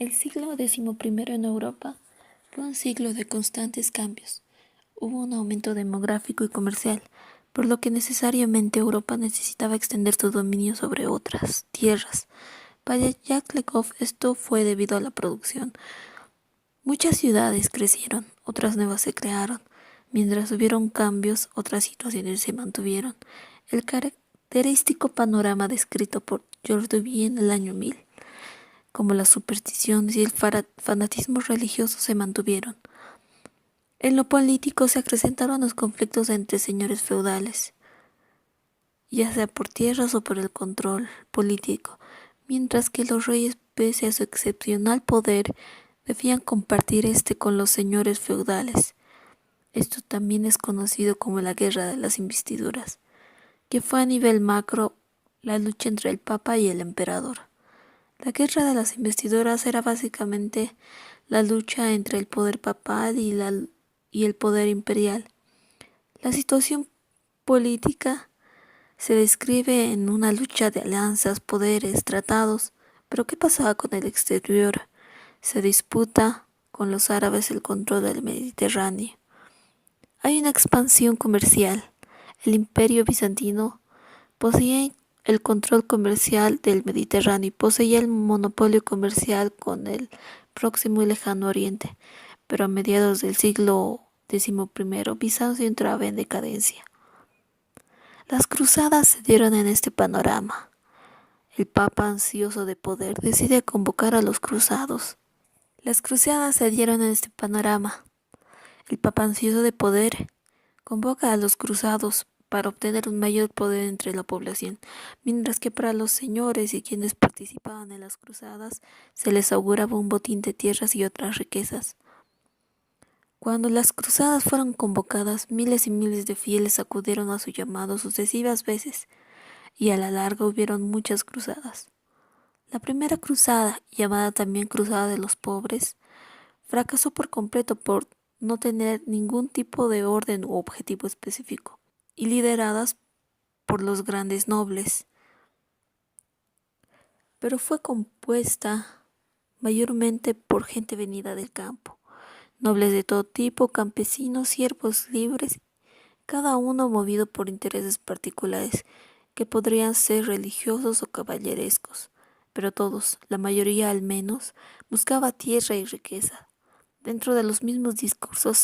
El siglo XI en Europa fue un siglo de constantes cambios. Hubo un aumento demográfico y comercial, por lo que necesariamente Europa necesitaba extender su dominio sobre otras tierras. Para Jacques Lecoq esto fue debido a la producción. Muchas ciudades crecieron, otras nuevas se crearon. Mientras hubieron cambios, otras situaciones se mantuvieron. El característico panorama descrito por George Duby en el año 1000, como las supersticiones y el fanatismo religioso, se mantuvieron. En lo político se acrecentaron los conflictos entre señores feudales, ya sea por tierras o por el control político, mientras que los reyes, pese a su excepcional poder, debían compartir este con los señores feudales. Esto también es conocido como la Guerra de las Investiduras, que fue a nivel macro la lucha entre el Papa y el Emperador. La Guerra de las Investiduras era básicamente la lucha entre el poder papal y el poder imperial. La situación política se describe en una lucha de alianzas, poderes, tratados, pero ¿qué pasaba con el exterior? Se disputa con los árabes el control del Mediterráneo. Hay una expansión comercial. El Imperio bizantino poseía el control comercial del Mediterráneo y poseía el monopolio comercial con el próximo y lejano Oriente, pero a mediados del siglo XI Bizancio entraba en decadencia. Las cruzadas se dieron en este panorama. El Papa, ansioso de poder, decide convocar a los cruzados. Las cruzadas se dieron en este panorama. El Papa, ansioso de poder, convoca a los cruzados para obtener un mayor poder entre la población, mientras que para los señores y quienes participaban en las cruzadas se les auguraba un botín de tierras y otras riquezas. Cuando las cruzadas fueron convocadas, miles y miles de fieles acudieron a su llamado sucesivas veces, y a la larga hubieron muchas cruzadas. La primera cruzada, llamada también Cruzada de los Pobres, fracasó por completo por no tener ningún tipo de orden u objetivo específico, y lideradas por los grandes nobles, pero fue compuesta mayormente por gente venida del campo, nobles de todo tipo, campesinos, siervos libres, cada uno movido por intereses particulares que podrían ser religiosos o caballerescos, pero todos, la mayoría al menos, buscaba tierra y riqueza. Dentro de los mismos discursos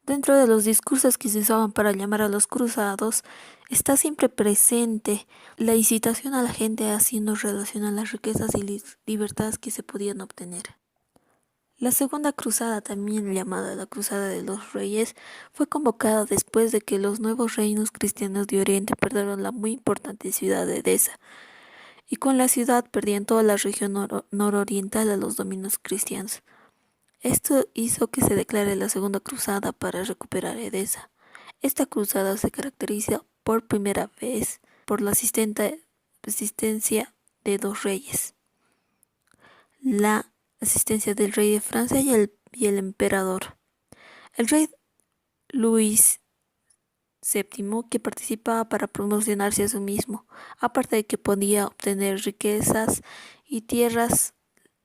Dentro de los discursos que se usaban para llamar a los cruzados, está siempre presente la incitación a la gente haciendo relación a las riquezas y libertades que se podían obtener. La segunda cruzada, también llamada la Cruzada de los Reyes, fue convocada después de que los nuevos reinos cristianos de Oriente perdieron la muy importante ciudad de Edesa, y con la ciudad perdían toda la región nororiental a los dominios cristianos. Esto hizo que se declare la Segunda Cruzada para recuperar Edesa. Esta cruzada se caracteriza por primera vez por la asistencia de dos reyes, la asistencia del rey de Francia y el emperador. El rey Luis VII, que participaba para promocionarse a sí mismo, aparte de que podía obtener riquezas y tierras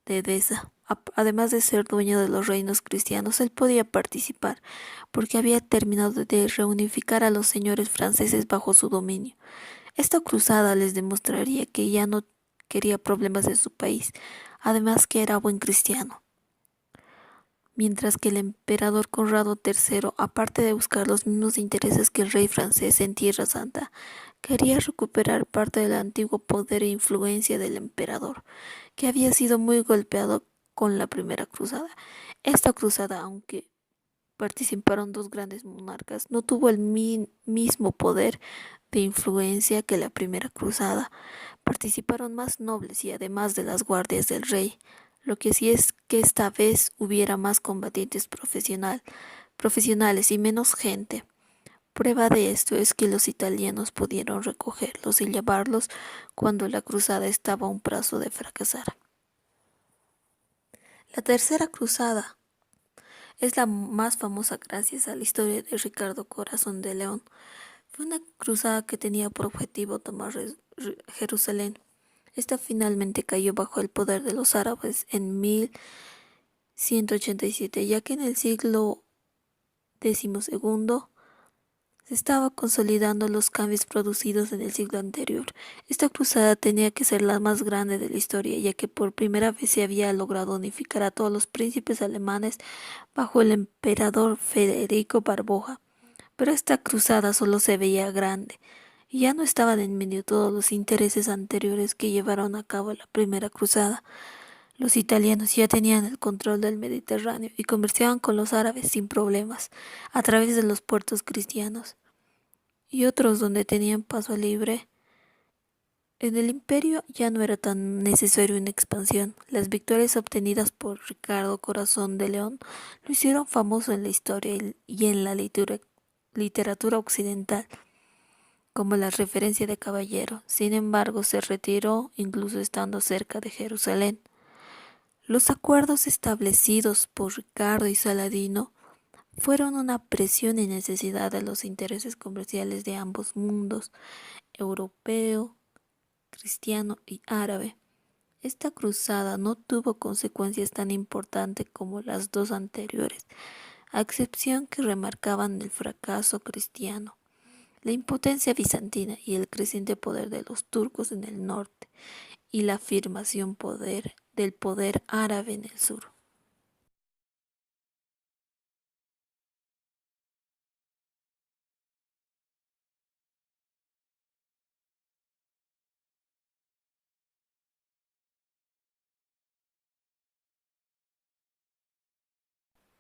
de Edesa. Además de ser dueño de los reinos cristianos, él podía participar porque había terminado de reunificar a los señores franceses bajo su dominio. Esta cruzada les demostraría que ya no quería problemas de su país, además que era buen cristiano. Mientras que el emperador Conrado III, aparte de buscar los mismos intereses que el rey francés en Tierra Santa, quería recuperar parte del antiguo poder e influencia del emperador, que había sido muy golpeado con la primera cruzada. Esta cruzada, aunque participaron dos grandes monarcas, no tuvo el mismo poder de influencia que la primera cruzada. Participaron más nobles y además de las guardias del rey. Lo que sí es que esta vez hubiera más combatientes profesionales y menos gente. Prueba de esto es que los italianos pudieron recogerlos y llevarlos cuando la cruzada estaba a un paso de fracasar. La tercera cruzada es la más famosa gracias a la historia de Ricardo Corazón de León. Fue una cruzada que tenía por objetivo tomar Jerusalén. Esta finalmente cayó bajo el poder de los árabes en 1187, ya que en el siglo XII se estaba consolidando los cambios producidos en el siglo anterior. Esta cruzada tenía que ser la más grande de la historia, ya que por primera vez se había logrado unificar a todos los príncipes alemanes bajo el emperador Federico Barboja. Pero esta cruzada solo se veía grande, y ya no estaban en medio todos los intereses anteriores que llevaron a cabo la primera cruzada. Los italianos ya tenían el control del Mediterráneo y comerciaban con los árabes sin problemas, a través de los puertos cristianos, y otros donde tenían paso libre. En el imperio ya no era tan necesario una expansión. Las victorias obtenidas por Ricardo Corazón de León lo hicieron famoso en la historia y en la literatura occidental como la referencia de caballero. Sin embargo, se retiró incluso estando cerca de Jerusalén. Los acuerdos establecidos por Ricardo y Saladino fueron una presión y necesidad de los intereses comerciales de ambos mundos, europeo, cristiano y árabe. Esta cruzada no tuvo consecuencias tan importantes como las dos anteriores, a excepción que remarcaban el fracaso cristiano, la impotencia bizantina y el creciente poder de los turcos en el norte, y la afirmación del poder árabe en el sur.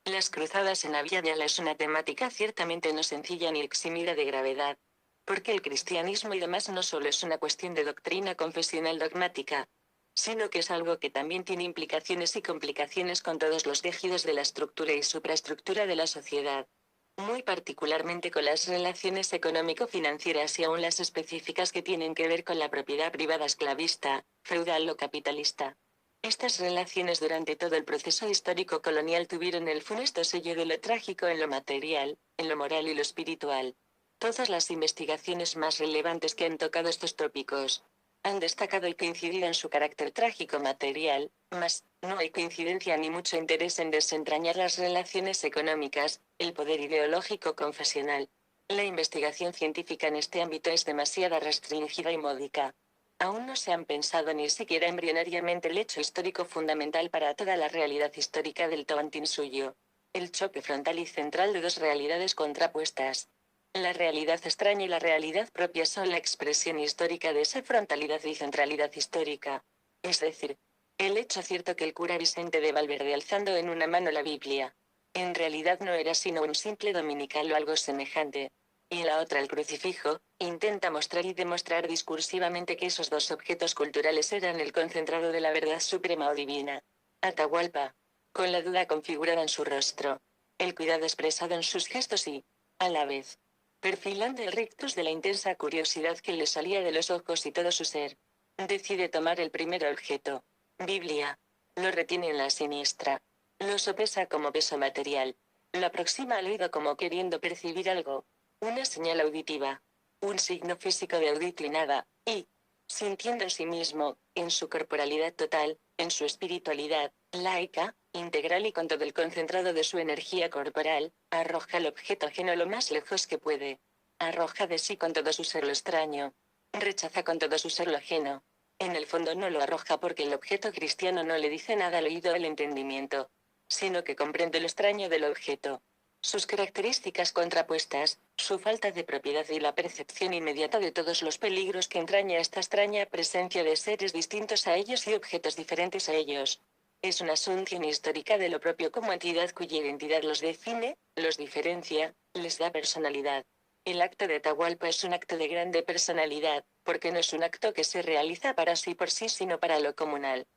Las cruzadas en Abya Yala es una temática ciertamente no sencilla ni eximida de gravedad, porque el cristianismo y demás no solo es una cuestión de doctrina confesional dogmática, sino que es algo que también tiene implicaciones y complicaciones con todos los tejidos de la estructura y supraestructura de la sociedad, muy particularmente con las relaciones económico-financieras y aún las específicas que tienen que ver con la propiedad privada esclavista, feudal o capitalista. Estas relaciones durante todo el proceso histórico colonial tuvieron el funesto sello de lo trágico en lo material, en lo moral y lo espiritual. Todas las investigaciones más relevantes que han tocado estos tópicos han destacado y coincidido en su carácter trágico material, mas no hay coincidencia ni mucho interés en desentrañar las relaciones económicas, el poder ideológico confesional. La investigación científica en este ámbito es demasiado restringida y módica. Aún no se han pensado ni siquiera embrionariamente el hecho histórico fundamental para toda la realidad histórica del Toantinsuyo. El choque frontal y central de dos realidades contrapuestas. La realidad extraña y la realidad propia son la expresión histórica de esa frontalidad y centralidad histórica. Es decir, el hecho cierto que el cura Vicente de Valverde alzando en una mano la Biblia, en realidad no era sino un simple dominical o algo semejante, y en la otra el crucifijo, intenta mostrar y demostrar discursivamente que esos dos objetos culturales eran el concentrado de la verdad suprema o divina. Atahualpa, con la duda configurada en su rostro, el cuidado expresado en sus gestos y, a la vez, perfilando el rictus de la intensa curiosidad que le salía de los ojos y todo su ser, decide tomar el primer objeto, Biblia, lo retiene en la siniestra, lo sopesa como peso material, lo aproxima al oído como queriendo percibir algo, una señal auditiva, un signo físico de audito y nada, y, sintiendo en sí mismo, en su corporalidad total, en su espiritualidad, laica, integral y con todo el concentrado de su energía corporal, arroja el objeto ajeno lo más lejos que puede. Arroja de sí con todo su ser lo extraño. Rechaza con todo su ser lo ajeno. En el fondo no lo arroja porque el objeto cristiano no le dice nada al oído o al entendimiento, sino que comprende lo extraño del objeto, sus características contrapuestas, su falta de propiedad y la percepción inmediata de todos los peligros que entraña esta extraña presencia de seres distintos a ellos y objetos diferentes a ellos. Es una asunción histórica de lo propio como entidad cuya identidad los define, los diferencia, les da personalidad. El acto de Atahualpa es un acto de grande personalidad, porque no es un acto que se realiza para sí por sí sino para lo comunal.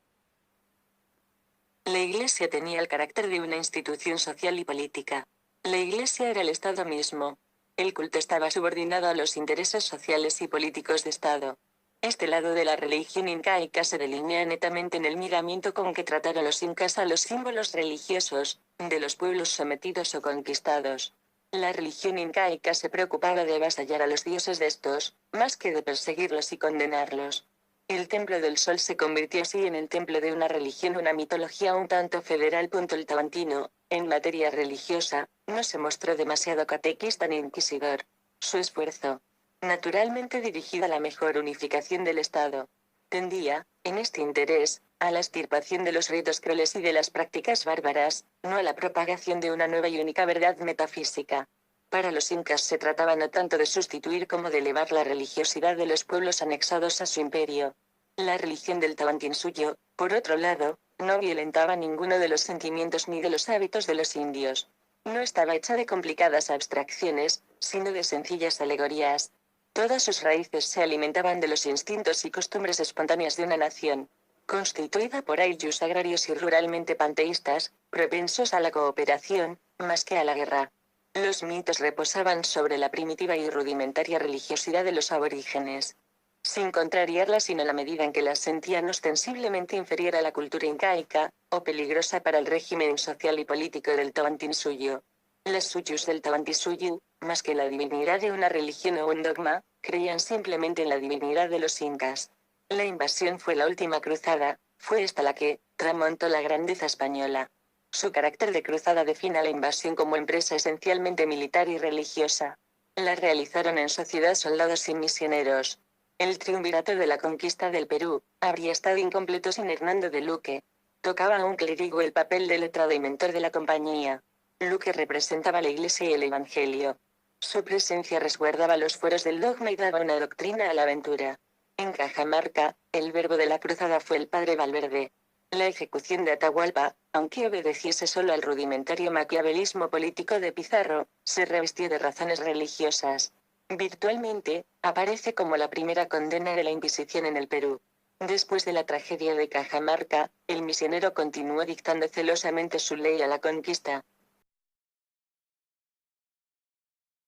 La Iglesia tenía el carácter de una institución social y política. La Iglesia era el Estado mismo. El culto estaba subordinado a los intereses sociales y políticos de Estado. Este lado de la religión incaica se delinea netamente en el miramiento con que trataron los incas a los símbolos religiosos, de los pueblos sometidos o conquistados. La religión incaica se preocupaba de avasallar a los dioses de estos, más que de perseguirlos y condenarlos. El Templo del Sol se convirtió así en el templo de una religión, una mitología un tanto federal. El tawantino, en materia religiosa, no se mostró demasiado catequista ni inquisidor. Su esfuerzo, naturalmente dirigido a la mejor unificación del Estado, tendía, en este interés, a la extirpación de los ritos crueles y de las prácticas bárbaras, no a la propagación de una nueva y única verdad metafísica. Para los incas se trataba no tanto de sustituir como de elevar la religiosidad de los pueblos anexados a su imperio. La religión del Tawantinsuyo, por otro lado, no violentaba ninguno de los sentimientos ni de los hábitos de los indios. No estaba hecha de complicadas abstracciones, sino de sencillas alegorías. Todas sus raíces se alimentaban de los instintos y costumbres espontáneas de una nación, constituida por ayllus agrarios y ruralmente panteístas, propensos a la cooperación, más que a la guerra. Los mitos reposaban sobre la primitiva y rudimentaria religiosidad de los aborígenes, sin contrariarla sino en la medida en que la sentían ostensiblemente inferior a la cultura incaica, o peligrosa para el régimen social y político del Tawantinsuyo. Las suyus del Tawantinsuyo, más que la divinidad de una religión o un dogma, creían simplemente en la divinidad de los incas. La invasión fue la última cruzada, fue esta la que tramontó la grandeza española. Su carácter de cruzada define a la invasión como empresa esencialmente militar y religiosa. La realizaron en sociedad soldados y misioneros. El triunvirato de la conquista del Perú habría estado incompleto sin Hernando de Luque. Tocaba a un clérigo el papel de letrado y mentor de la compañía. Luque representaba la Iglesia y el Evangelio. Su presencia resguardaba los fueros del dogma y daba una doctrina a la aventura. En Cajamarca, el verbo de la cruzada fue el padre Valverde. La ejecución de Atahualpa, aunque obedeciese solo al rudimentario maquiavelismo político de Pizarro, se revestió de razones religiosas. Virtualmente, aparece como la primera condena de la Inquisición en el Perú. Después de la tragedia de Cajamarca, el misionero continuó dictando celosamente su ley a la conquista.